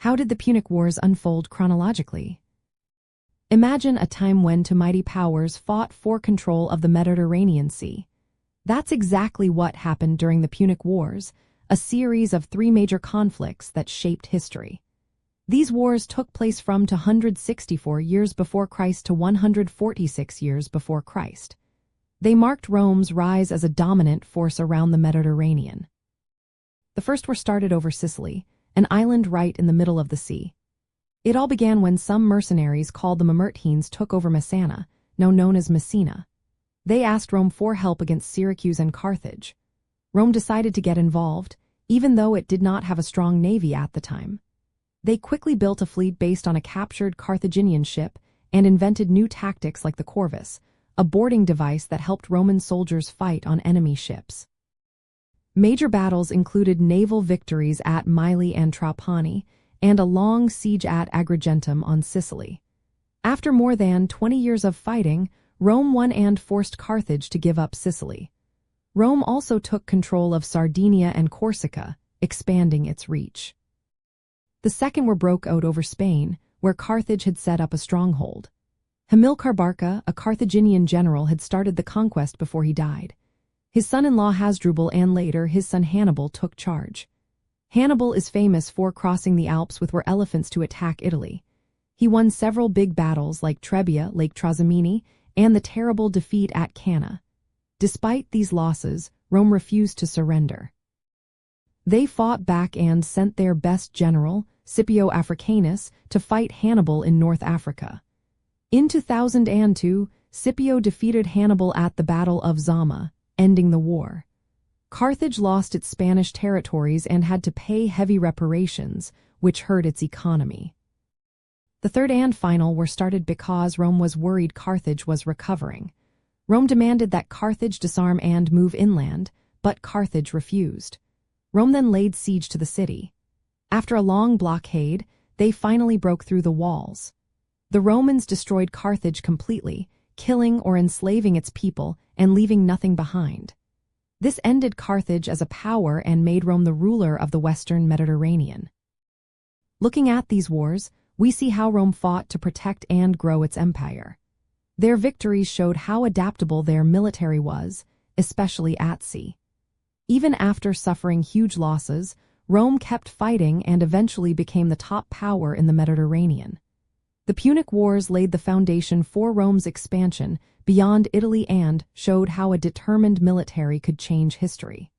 How did the Punic Wars unfold chronologically? Imagine a time when two mighty powers fought for control of the Mediterranean Sea. That's exactly what happened during the Punic Wars, a series of 3 major conflicts that shaped history. These wars took place from 264 years before Christ to 146 years before Christ. They marked Rome's rise as a dominant force around the Mediterranean. The first were started over Sicily, an island right in the middle of the sea. It all began when some mercenaries called the Mamertines took over Messana, now known as Messina. They asked Rome for help against Syracuse and Carthage. Rome decided to get involved, even though it did not have a strong navy at the time. They quickly built a fleet based on a captured Carthaginian ship and invented new tactics like the corvus, a boarding device that helped Roman soldiers fight on enemy ships. Major battles included naval victories at Mylae and Trapani, and a long siege at Agrigentum on Sicily. After more than 20 years of fighting, Rome won and forced Carthage to give up Sicily. Rome also took control of Sardinia and Corsica, expanding its reach. The second war broke out over Spain, where Carthage had set up a stronghold. Hamilcar Barca, a Carthaginian general, had started the conquest before he died. His son-in-law Hasdrubal and later his son Hannibal took charge. Hannibal is famous for crossing the Alps with elephants to attack Italy. He won several big battles like Trebia, Lake Trasimene, and the terrible defeat at Cannae. Despite these losses, Rome refused to surrender. They fought back and sent their best general, Scipio Africanus, to fight Hannibal in North Africa. In 2002, Scipio defeated Hannibal at the Battle of Zama, ending the war. Carthage lost its Spanish territories and had to pay heavy reparations, which hurt its economy. The third and final were started because Rome was worried Carthage was recovering. Rome demanded that Carthage disarm and move inland, but Carthage refused. Rome then laid siege to the city. After a long blockade, they finally broke through the walls. The Romans destroyed Carthage completely, killing or enslaving its people and leaving nothing behind. This ended Carthage as a power and made Rome the ruler of the Western Mediterranean. Looking at these wars, we see how Rome fought to protect and grow its empire. Their victories showed how adaptable their military was, especially at sea. Even after suffering huge losses, Rome kept fighting and eventually became the top power in the Mediterranean. The Punic Wars laid the foundation for Rome's expansion beyond Italy and showed how a determined military could change history.